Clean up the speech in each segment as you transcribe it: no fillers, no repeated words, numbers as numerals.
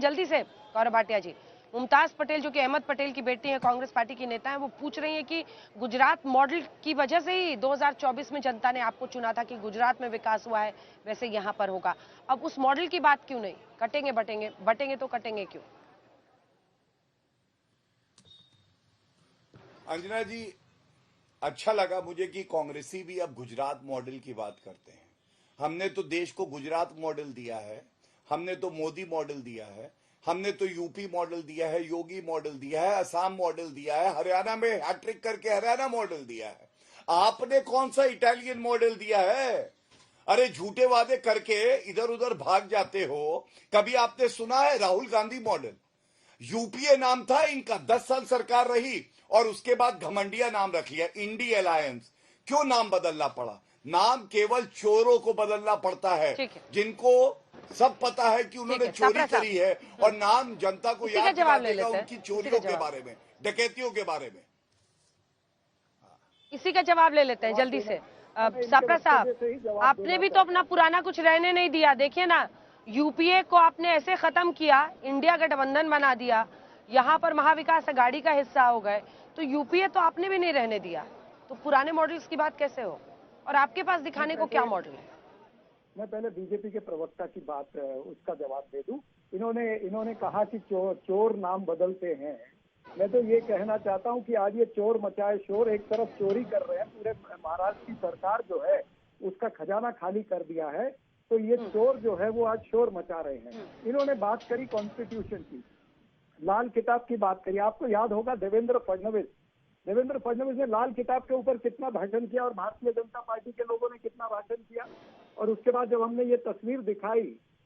जल्दी से गौरव भाटिया जी, मुमताज पटेल जो कि अहमद पटेल की बेटी हैं, कांग्रेस पार्टी की नेता हैं, वो पूछ रही हैं कि गुजरात मॉडल की वजह से ही 2024 में जनता ने आपको चुना था कि गुजरात में विकास हुआ है, वैसे यहाँ पर होगा। अब उस मॉडल की बात क्यों नहीं? कटेंगे बटेंगे तो कटेंगे क्यों? अंजना जी, अच्छा लगा मुझे कि कांग्रेसी भी अब गुजरात मॉडल की बात करते हैं। हमने तो देश को गुजरात मॉडल दिया है, हमने तो मोदी मॉडल दिया है, हमने तो यूपी मॉडल दिया है, योगी मॉडल दिया है, असम मॉडल दिया है, हरियाणा में हैट्रिक करके हरियाणा मॉडल दिया है। आपने कौन सा इटालियन मॉडल दिया है? अरे झूठे वादे करके इधर उधर भाग जाते हो। कभी आपने सुना है राहुल गांधी मॉडल? यूपीए नाम था इनका, 10 साल सरकार रही और उसके बाद घमंडिया नाम रख लिया इंडी अलायंस। क्यों नाम बदलना पड़ा? नाम केवल चोरों को बदलना पड़ता है, जिनको सब पता है कि उन्होंने चोरी करी है और नाम जनता को याद दिला देगा उनकी चोरियों के बारे में, डकैतियों के बारे में। इसी का जवाब ले लेते हैं जल्दी से। सापरा साहब, आपने भी तो अपना पुराना कुछ रहने नहीं दिया। देखिए ना, यूपीए को आपने ऐसे खत्म किया, इंडिया गठबंधन बना दिया, यहाँ पर महाविकास अघाड़ी का हिस्सा हो गए, तो यूपीए तो आपने भी नहीं रहने दिया। तो पुराने मॉडल्स की बात कैसे हो? और आपके पास दिखाने को क्या मॉडल है? मैं पहले बीजेपी के प्रवक्ता की बात उसका जवाब दे दूं। इन्होंने कहा कि चोर नाम बदलते हैं। मैं तो ये कहना चाहता हूं कि आज ये चोर मचाए शोर, एक तरफ चोरी कर रहे हैं, पूरे महाराष्ट्र की सरकार जो है उसका खजाना खाली कर दिया है, तो ये चोर जो है वो आज शोर मचा रहे हैं। इन्होंने बात करी कॉन्स्टिट्यूशन की, लाल किताब की बात करी। आपको याद होगा देवेंद्र फडणवीस ने लाल किताब के ऊपर कितना भाषण किया और भारतीय जनता पार्टी के लोगों ने कितना भाषण किया। और उसके बाद जब हमने ये तस्वीर दिखाई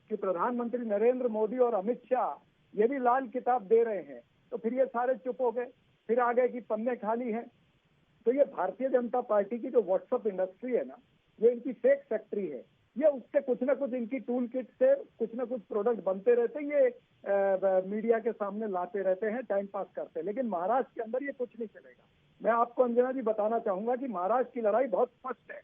कि प्रधानमंत्री नरेंद्र मोदी और अमित शाह ये भी लाल किताब दे रहे हैं, तो फिर ये सारे चुप हो गए, फिर आ गए कि पन्ने खाली हैं। तो ये भारतीय जनता पार्टी की जो व्हाट्सएप इंडस्ट्री है ना, ये इनकी फेक फैक्ट्री है। ये उससे कुछ ना कुछ इनकी टूल किट से कुछ ना कुछ प्रोडक्ट बनते रहते, ये मीडिया के सामने लाते रहते हैं, टाइम पास करते हैं। लेकिन महाराष्ट्र के अंदर ये कुछ नहीं चलेगा। मैं आपको अंजना जी बताना चाहूंगा कि महाराष्ट्र की लड़ाई बहुत स्पष्ट है।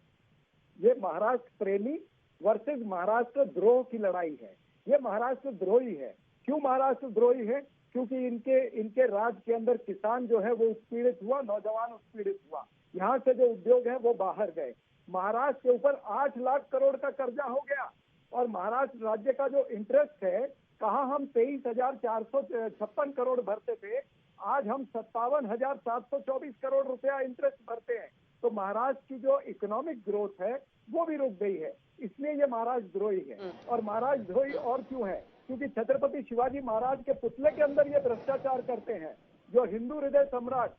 ये महाराष्ट्र प्रेमी वर्सेस महाराष्ट्र द्रोह की लड़ाई है। ये महाराष्ट्र द्रोही है। क्यों महाराष्ट्र द्रोही है? क्योंकि इनके राज के अंदर किसान जो है वो उत्पीड़ित हुआ, नौजवान उत्पीड़ित हुआ, यहाँ से जो उद्योग है वो बाहर गए। महाराष्ट्र के ऊपर 8 लाख करोड़ का कर्जा हो गया और महाराष्ट्र राज्य का जो इंटरेस्ट है, कहा हम 23,456 करोड़ भरते थे, आज हम 57,724 करोड़ रुपया इंटरेस्ट भरते हैं। तो महाराष्ट्र की जो इकोनॉमिक ग्रोथ है वो भी रुक गई है, इसलिए ये महाराष्ट्र द्रोही है। और महाराष्ट्र द्रोही और क्यों है? क्योंकि छत्रपति शिवाजी महाराज के पुतले के अंदर ये भ्रष्टाचार करते हैं। जो हिंदू हृदय सम्राट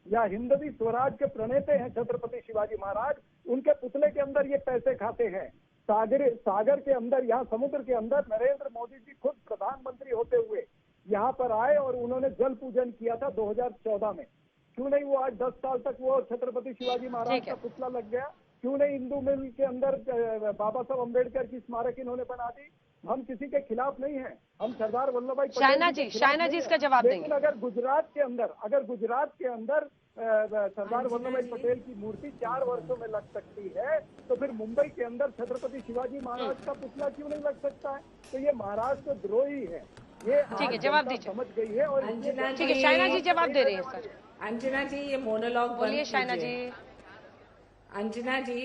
या हिंदवी स्वराज के प्रणेता हैं छत्रपति शिवाजी महाराज, उनके पुतले के अंदर ये पैसे खाते हैं। सागर के अंदर, यहाँ समुद्र के अंदर नरेंद्र मोदी जी खुद प्रधानमंत्री होते हुए यहाँ पर आए और उन्होंने जल पूजन किया था 2014 में। क्यों नहीं वो आज 10 साल तक वो छत्रपति शिवाजी महाराज का पुतला लग गया? क्यों नहीं इंदू मिल के अंदर बाबा साहब अम्बेडकर की स्मारक इन्होंने बना दी? हम किसी के खिलाफ नहीं है, हम सरदार वल्लभ भाई पटेल शायना जी इसका जवाब देंगे। लेकिन अगर गुजरात के अंदर सरदार वल्लभ भाई पटेल की मूर्ति 4 वर्षों में लग सकती है, तो फिर मुंबई के अंदर छत्रपति शिवाजी महाराज का पुतला क्यों नहीं लग सकता है? तो ये महाराष्ट्र द्रोही है। ये ठीक है, जवाब दीजिए। समझ गई है। और ठीक है, शायना जी जवाब दे रही है सर। अंजना जी ये मोनोलॉग बोलिए। शायना जी। अंजना जी,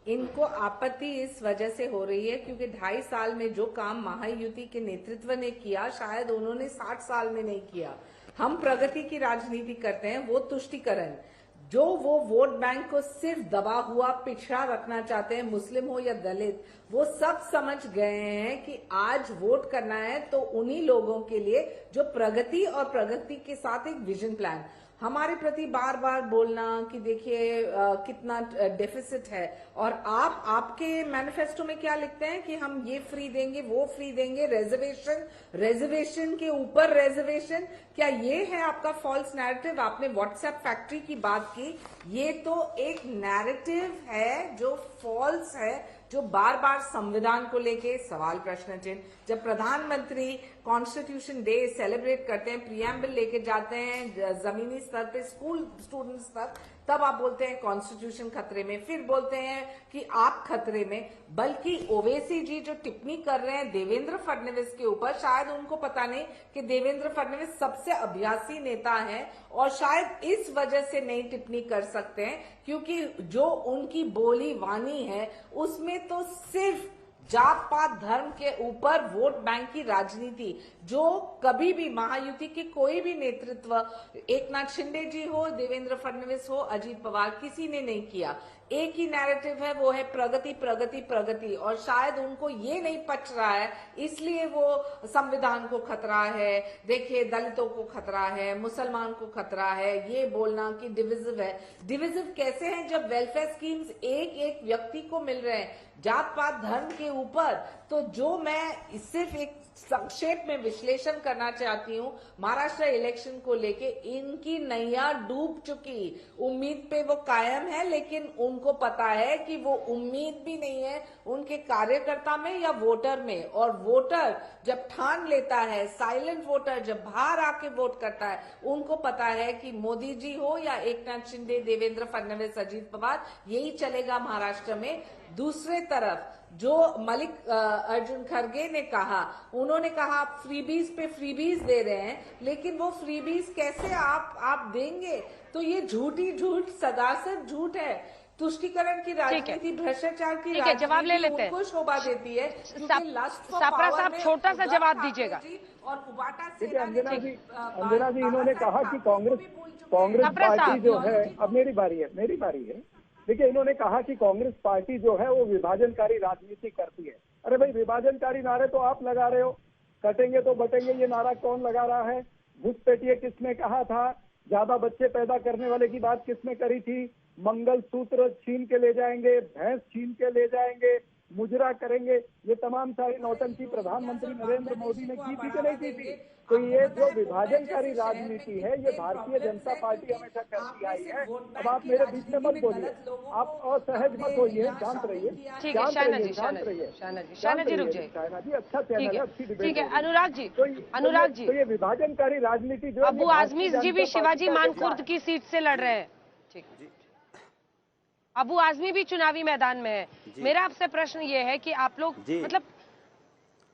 इनको आपत्ति इस वजह से हो रही है क्योंकि 2.5 साल में जो काम महायुति के नेतृत्व ने किया शायद उन्होंने 60 साल में नहीं किया। हम प्रगति की राजनीति करते हैं, वो तुष्टीकरण, जो वो वोट बैंक को सिर्फ दबा हुआ पिछड़ा रखना चाहते हैं, मुस्लिम हो या दलित, वो सब समझ गए हैं कि आज वोट करना है तो उन्हीं लोगों के लिए जो प्रगति और प्रगति के साथ एक विजन प्लान। हमारे प्रति बार बार बोलना कि देखिए कितना डेफिसिट है, और आपके मैनिफेस्टो में क्या लिखते हैं कि हम ये फ्री देंगे, वो फ्री देंगे, रिजर्वेशन के ऊपर रिजर्वेशन। क्या ये है आपका फॉल्स नैरेटिव? आपने व्हाट्सएप फैक्ट्री की बात की, ये तो एक नैरेटिव है जो फॉल्स है, जो बार बार संविधान को लेके सवाल प्रश्न चिन्ह। जब प्रधानमंत्री कॉन्स्टिट्यूशन डे सेलिब्रेट करते हैं, प्रियम्बल लेके जाते हैं जमीनी स्तर पे, स्कूल स्टूडेंट्स तक, तब आप बोलते हैं कॉन्स्टिट्यूशन खतरे में, फिर बोलते हैं कि आप खतरे में। बल्कि ओवैसी जी जो टिप्पणी कर रहे हैं देवेंद्र फडणवीस के ऊपर, शायद उनको पता नहीं कि देवेंद्र फडणवीस सबसे अभ्यासी नेता है और शायद इस वजह से नहीं टिप्पणी कर सकते हैं, क्योंकि जो उनकी बोली वाणी है उसमें तो सिर्फ जात पात धर्म के ऊपर वोट बैंक की राजनीति, जो कभी भी महायुति की कोई भी नेतृत्व, एकनाथ शिंदे जी हो, देवेंद्र फडणवीस हो, अजीत पवार, किसी ने नहीं किया। एक ही नैरेटिव है, वो है प्रगति प्रगति प्रगति। और शायद उनको ये नहीं पच रहा है, इसलिए वो संविधान को खतरा है, देखिए दलितों को खतरा है, मुसलमान को खतरा है, ये बोलना कि डिविजिव है। डिविजिव कैसे है जब वेलफेयर स्कीम्स एक एक व्यक्ति को मिल रहे हैं जात पात धर्म के ऊपर। तो जो मैं सिर्फ एक संक्षेप में विश्लेषण करना चाहती हूँ, महाराष्ट्र इलेक्शन को लेके इनकी नैया डूब चुकी। उम्मीद पे वो कायम है, लेकिन उनको पता है कि वो उम्मीद भी नहीं है उनके कार्यकर्ता में या वोटर में। और वोटर जब ठान लेता है, साइलेंट वोटर जब बाहर आके वोट करता है, उनको पता है कि मोदी जी हो या एकनाथ शिंदे, देवेंद्र फडणवीस, अजीत पवार, यही चलेगा महाराष्ट्र में। दूसरे तरफ जो मलिक अर्जुन खड़गे ने कहा, उन्होंने कहा आप फ्रीबीज पे फ्रीबीज दे रहे हैं, लेकिन वो फ्रीबीज कैसे आप देंगे? तो ये झूठ सदासर झूठ है। तुष्टीकरण की राजनीति, भ्रष्टाचार की राजनीति जवाब ले लेते हैं, उनको शोभा देती है। सापरा साहब छोटा सा जवाब दीजिएगा। और उबाटा देखिए अंजना जी इन्होंने कहा कि कांग्रेस पार्टी जो है, अब मेरी बारी है। देखिए इन्होंने कहा कि कांग्रेस पार्टी जो है वो विभाजनकारी राजनीति करती है। अरे भाई, विभाजनकारी नारे तो आप लगा रहे हो, कटेंगे तो बटेंगे ये नारा कौन लगा रहा है? घुसपैठिए किसने कहा था? ज्यादा बच्चे पैदा करने वाले की बात किसने करी थी? मंगल सूत्र छीन के ले जाएंगे, भैंस छीन के ले जाएंगे, मुजरा करेंगे, ये तमाम सारी नौटंकी प्रधानमंत्री नरेंद्र मोदी ने की थी कि नहीं की थी? तो ये जो विभाजनकारी राजनीति है, ये भारतीय जनता पार्टी हमेशा करती आई है। अब आप मेरे बीच में मत बोलिए, आप असहज मत होइए, शांत रहिए। ठीक है शाहना जी रुक जाइए। शाहना जी अच्छा चैनल है, अच्छी डिबेट। ठीक है अनुराग जी, तो ये विभाजनकारी राजनीति जो अबू आजमी जी भी शिवाजी मानखुर्द की सीट से लड़ रहे हैं। ठीक, अबू आजमी भी चुनावी मैदान में है। मेरा आपसे प्रश्न ये है कि आप लोग मतलब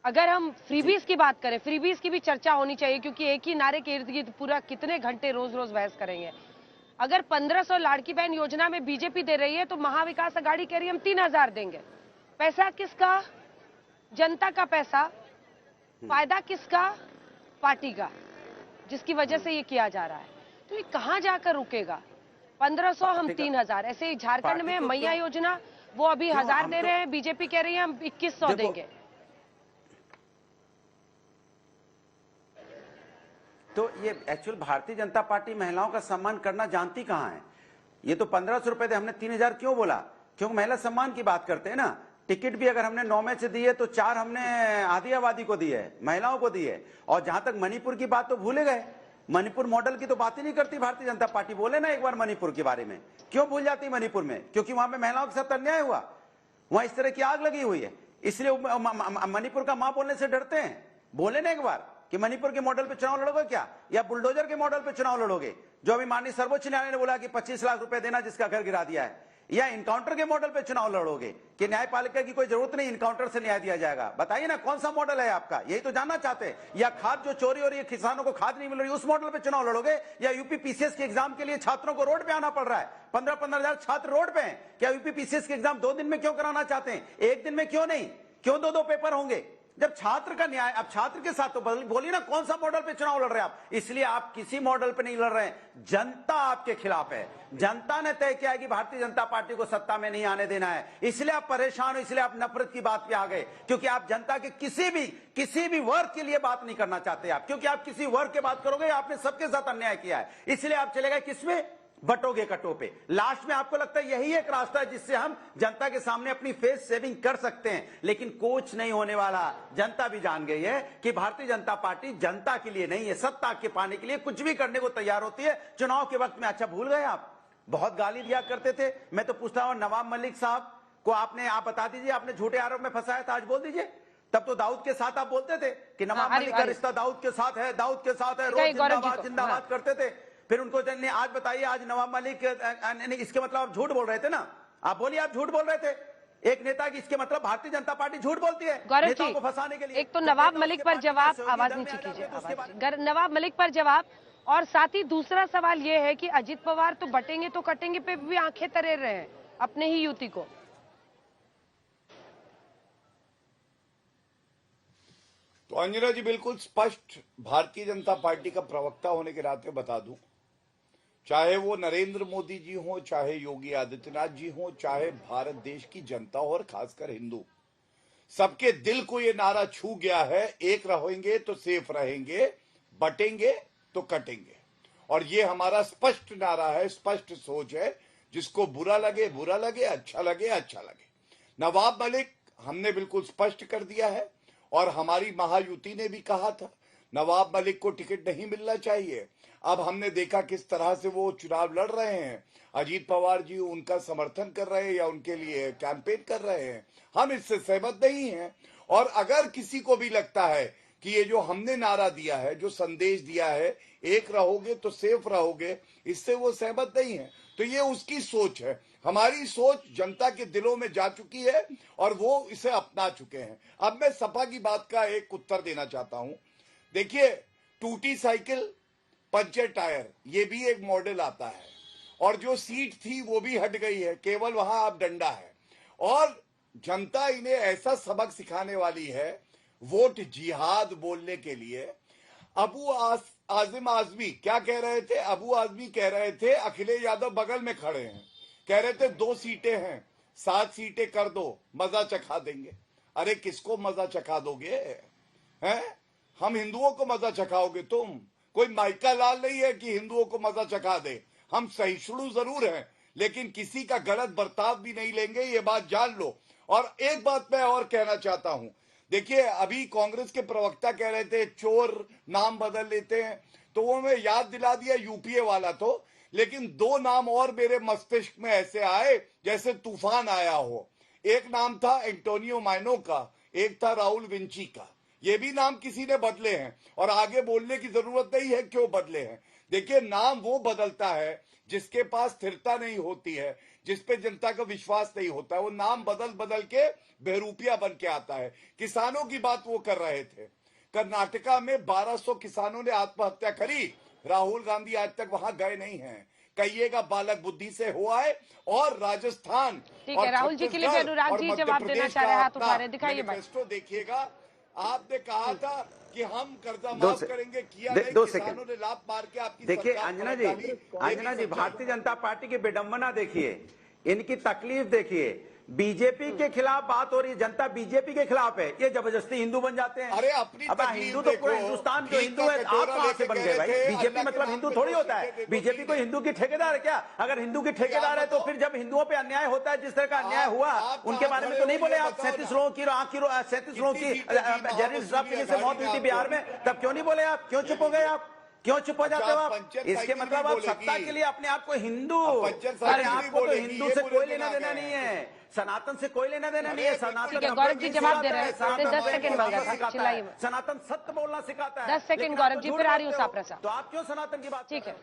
अगर हम फ्रीबीज की बात करें, फ्रीबीज की भी चर्चा होनी चाहिए, क्योंकि एक ही नारे के इर्द गिर्द पूरा कितने घंटे रोज रोज बहस करेंगे। अगर 1500 लाड़की बहन योजना में बीजेपी दे रही है तो महाविकास आघाड़ी कह रही है हम 3000 देंगे। पैसा किसका? जनता का पैसा। फायदा किसका? पार्टी का, जिसकी वजह से ये किया जा रहा है। तो ये कहां जाकर रुकेगा? 1500 हम 3000। ऐसे ही झारखंड में मैया योजना, वो अभी 1000 दे रहे हैं, बीजेपी कह रही है हम 2100 देंगे। तो ये एक्चुअल भारतीय जनता पार्टी महिलाओं का सम्मान करना जानती कहां है? ये तो 1500 रुपए थे, हमने 3000 क्यों बोला? क्योंकि महिला सम्मान की बात करते हैं ना। टिकट भी अगर हमने 9 में से दी है तो 4 हमने आधी आबादी को दी है, महिलाओं को दी है। और जहां तक मणिपुर की बात तो भूले गए, मणिपुर मॉडल की तो बात ही नहीं करती भारतीय जनता पार्टी। बोले ना एक बार मणिपुर के बारे में, क्यों भूल जाती मणिपुर में? क्योंकि वहां पे महिलाओं के साथ अन्याय हुआ, वहां इस तरह की आग लगी हुई है, इसलिए मणिपुर का मां बोलने से डरते हैं। बोले ना एक बार कि मणिपुर के मॉडल पे चुनाव लड़ोगे क्या, या बुलडोजर के मॉडल पे चुनाव लड़ोगे, जो अभी माननीय सर्वोच्च न्यायालय ने बोला कि 25 लाख रुपए देना जिसका घर गिरा दिया है, या इनकाउंटर के मॉडल पे चुनाव लड़ोगे कि न्यायपालिका की कोई जरूरत नहीं, इनकाउंटर से न्याय दिया जाएगा? बताइए ना कौन सा मॉडल है आपका, यही तो जानना चाहते हैं। या खाद जो चोरी हो रही है, किसानों को खाद नहीं मिल रही, उस मॉडल पे चुनाव लड़ोगे? या यूपी पीसीएस के एग्जाम के लिए छात्रों को रोड पे आना पड़ रहा है, 15-15 हजार छात्र रोड पे हैं, क्या यूपी पीसीएस के एग्जाम 2 दिन में क्यों कराना चाहते हैं? 1 दिन में क्यों नहीं? क्यों 2-2 पेपर होंगे? जब छात्र का न्याय, अब छात्र के साथ तो बोलिए ना कौन सा मॉडल पे चुनाव लड़ रहे हैं आप? इसलिए आप किसी मॉडल पे नहीं लड़ रहे हैं, जनता आपके खिलाफ है। जनता ने तय किया है कि भारतीय जनता पार्टी को सत्ता में नहीं आने देना है, इसलिए आप परेशान हो, इसलिए आप नफरत की बात पे आ गए, क्योंकि आप जनता के किसी भी वर्ग के लिए बात नहीं करना चाहते आप, क्योंकि आप किसी वर्ग की बात करोगे आपने सबके साथ अन्याय किया है, इसलिए आप चले गए किसमें? बटोगे कटो पे। लास्ट में आपको लगता है यही एक रास्ता है जिससे हम जनता के सामने अपनी फेस सेविंग कर सकते हैं, लेकिन कुछ नहीं होने वाला। जनता भी जान गई है कि भारतीय जनता पार्टी जनता के लिए नहीं है, सत्ता के पाने के लिए कुछ भी करने को तैयार होती है चुनाव के वक्त में। अच्छा भूल गए आप, बहुत गाली दिया करते थे। मैं तो पूछता हूं नवाब मलिक साहब को आप बता दीजिए, आपने झूठे आरोप में फंसाया था, आज बोल दीजिए। तब तो दाऊद के साथ आप बोलते थे कि नवाब मलिक का रिश्ता दाऊद के साथ है, दाऊद के साथ है, रोज जिंदाबाद जिंदाबाद करते थे। फिर उनको आज बताइए, आज नवाब मलिक इसके मतलब आप झूठ बोल रहे थे ना, आप बोलिए आप झूठ बोल रहे थे एक नेता की, इसके मतलब भारतीय जनता पार्टी झूठ बोलती है गौरव नेताओं जी, को फंसाने के लिए। एक तो नवाब मलिक पर जवाब, आवाज नीचे कीजिए, नवाब मलिक पर जवाब, और साथ ही दूसरा सवाल ये है कि अजित पवार तो बटेंगे तो कटेंगे पे भी आंखें तरेर रहे हैं अपने ही युति को। तो अंजना जी बिल्कुल स्पष्ट भारतीय जनता पार्टी का प्रवक्ता होने के नाते बता दूं, चाहे वो नरेंद्र मोदी जी हो, चाहे योगी आदित्यनाथ जी हो, चाहे भारत देश की जनता हो और खासकर हिंदू, सबके दिल को ये नारा छू गया है, एक रहेंगे तो सेफ रहेंगे, बटेंगे तो कटेंगे। और ये हमारा स्पष्ट नारा है, स्पष्ट सोच है, जिसको बुरा लगे बुरा लगे, अच्छा लगे अच्छा लगे। नवाब मलिक हमने बिल्कुल स्पष्ट कर दिया है, और हमारी महायुति ने भी कहा था नवाब मलिक को टिकट नहीं मिलना चाहिए। अब हमने देखा किस तरह से वो चुनाव लड़ रहे हैं, अजीत पवार जी उनका समर्थन कर रहे हैं या उनके लिए कैंपेन कर रहे हैं, हम इससे सहमत नहीं हैं। और अगर किसी को भी लगता है कि ये जो हमने नारा दिया है, जो संदेश दिया है, एक रहोगे तो सेफ रहोगे, इससे वो सहमत नहीं है, तो ये उसकी सोच है। हमारी सोच जनता के दिलों में जा चुकी है और वो इसे अपना चुके हैं। अब मैं सपा की बात का एक उत्तर देना चाहता हूं। देखिए, टूटी साइकिल, पंचर टायर, ये भी एक मॉडल आता है, और जो सीट थी वो भी हट गई है, केवल वहां अब डंडा है। और जनता इन्हें ऐसा सबक सिखाने वाली है, वोट जिहाद बोलने के लिए। आजिम आजमी क्या कह रहे थे? अबू आजमी कह रहे थे, अखिलेश यादव बगल में खड़े हैं, कह रहे थे 2 सीटें हैं, 7 सीटें कर दो, मजा चखा देंगे। अरे किसको मजा चखा दोगे? हैं? हम हिंदुओं को मजा चखाओगे तुम? कोई माइका लाल नहीं है कि हिंदुओं को मजा चखा दे। हम सहिष्णु जरूर हैं, लेकिन किसी का गलत बर्ताव भी नहीं लेंगे, ये बात जान लो। और एक बात मैं और कहना चाहता हूं, देखिए अभी कांग्रेस के प्रवक्ता कह रहे थे चोर नाम बदल लेते हैं, तो वो मैं याद दिला दिया यूपीए वाला तो, लेकिन 2 नाम और मेरे मस्तिष्क में ऐसे आए जैसे तूफान आया हो। एक नाम था एंटोनियो माइनो का, एक था राहुल विंची का। ये भी नाम किसी ने बदले हैं, और आगे बोलने की जरूरत नहीं है क्यों बदले हैं। देखिए, नाम वो बदलता है जिसके पास स्थिरता नहीं होती है, जिसपे जनता का विश्वास नहीं होता है, वो नाम बदल बदल के बहरूपिया बन के आता है। किसानों की बात वो कर रहे थे, कर्नाटका में 1200 किसानों ने आत्महत्या करी, राहुल गांधी आज तक वहां गए नहीं हैं। कहिएगा बालक बुद्धि से हुआ है। और राजस्थान, ठीक है, राहुल जी के लिए भी अनुराग जी जवाब देना चाह रहे हैं, हाथ उठा रहे, दिखाइए मैनिफेस्टो देखिएगा। आपने कहा था कि हम कर्जा माफ करेंगे, किया नहीं, किसानों ने लात मार के आपकी। देखिए अंजना जी, भारतीय जनता पार्टी की विडंबना देखिए, इनकी तकलीफ देखिए। बीजेपी के खिलाफ बात हो रही है, जनता बीजेपी के खिलाफ है, ये जबरदस्ती हिंदू बन जाते हैं। अरे अपनी अब हिंदू तो पूरा हिंदुस्तान जो हिंदू है, आप कहां से बन गए भाई? बीजेपी मतलब हिंदू थोड़ी होता है। बीजेपी कोई हिंदू की ठेकेदार है क्या? अगर हिंदू की ठेकेदार है तो फिर जब हिंदुओं पे अन्याय होता है, जिस तरह का अन्याय हुआ, उनके बारे में तो नहीं बोले आप? 37 लोगों की 37 लोगों की जहरीली से मौत हुई थी बिहार में, तब क्यों नहीं बोले आप? क्यों चुप हो गए आप? क्यों चुप हो जाते हो आप? इसके मतलब आप सत्ता के लिए अपने आप को हिंदू, अरे आपको तो हिंदू से कोई लेना देना नहीं है, सनातन से कोई लेना देना नहीं है। सनातन गौरव जी जवाब दे रहे हैं, 10 सेकंड मांगा, चिल्लाइए। सनातन सत्य बोलना सिखाता है। 10 सेकंड गौरव जी, फिर आ रही हूँ सापरा साहब। तो आप क्यों सनातन की बात? ठीक है,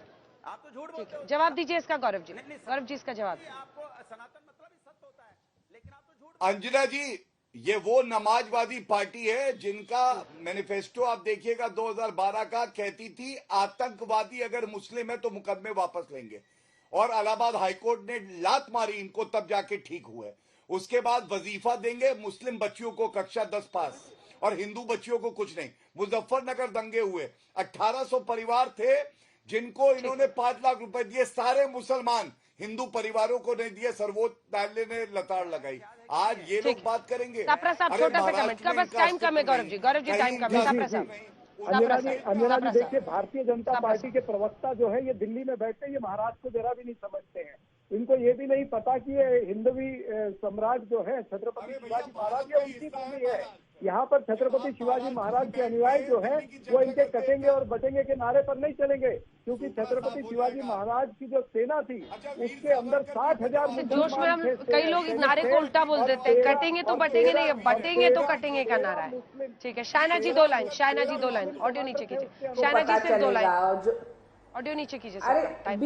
आप तो झूठ बोलते हो। जवाब दीजिए इसका गौरव जी, गौरव जी इसका जवाब। आपको सनातन मतलब ही सत्य होता है, लेकिन आप तो झूठ। अंजना जी, ये वो नमाजवादी पार्टी है जिनका मैनिफेस्टो आप देखिएगा 2012 का, कहती थी आतंकवादी अगर मुस्लिम है तो मुकदमे वापस लेंगे, और इलाहाबाद हाईकोर्ट ने लात मारी इनको, तब जाके ठीक हुए। उसके बाद वजीफा देंगे मुस्लिम बच्चियों को कक्षा 10 पास, और हिंदू बच्चियों को कुछ नहीं। मुजफ्फरनगर दंगे हुए, 1800 परिवार थे जिनको इन्होंने 5 लाख रुपए दिए, सारे मुसलमान, हिंदू परिवारों को नहीं दिए, सर्वोच्च न्यायालय ने लताड़ लगाई। आज ये लोग बात करेंगे। सापरा साहब छोटा सा कमेंट का, बस टाइम कम है गौरव जी, टाइम कम है। सापरा साहब, अंजना जी देखिए, भारतीय जनता पार्टी के प्रवक्ता जो है ये दिल्ली में बैठे, ये महाराष्ट्र को जरा भी नहीं समझते हैं। इनको ये भी नहीं पता कि ये हिंदवी सम्राट जो है छत्रपति शिवाजी महाराज, ये उनकी भूमि है। यहाँ पर छत्रपति शिवाजी महाराज के अनुयायी जो है वो इनके कटेंगे और बटेंगे के नारे पर नहीं चलेंगे, क्योंकि छत्रपति शिवाजी महाराज की जो सेना थी उसके अंदर 60,000 जोश में हम कई लोग इस नारे को उल्टा बोल देते हैं, कटेंगे तो बटेंगे नहीं, बटेंगे तो कटेंगे का नारा है। ठीक है, शायना जी 2 लाइन, शायना जी 2 लाइन, ऑडियो नीचे कीजिए, शायना जी सिर्फ 2 लाइन। ऑडियो नीचे कीजिए अरे सर, टाइप।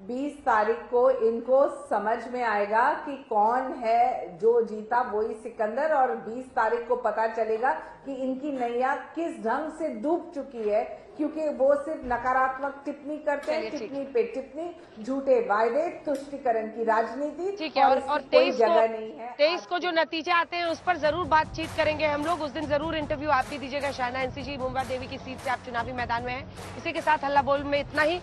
20 तारीख को इनको समझ में आएगा कि कौन है जो जीता वही सिकंदर, और 20 तारीख को पता चलेगा कि इनकी नैया किस ढंग से डूब चुकी है, क्योंकि वो सिर्फ नकारात्मक टिप्पणी करते हैं, चलिए, ठीक। टिप्पणी पे टिप्पणी, झूठे वायदे, तुष्टीकरण की राजनीति, ठीक है। और इसकी 23 कोई जगह नहीं है। 23 को जो नतीजे आते हैं उस पर जरूर बातचीत करेंगे हम लोग। उस दिन जरूर इंटरव्यू आप भी दीजिएगा। शायना एनसीजी मुंबा देवी की सीट से आप चुनावी मैदान में हैं। इसी के साथ हल्ला बोल में इतना ही।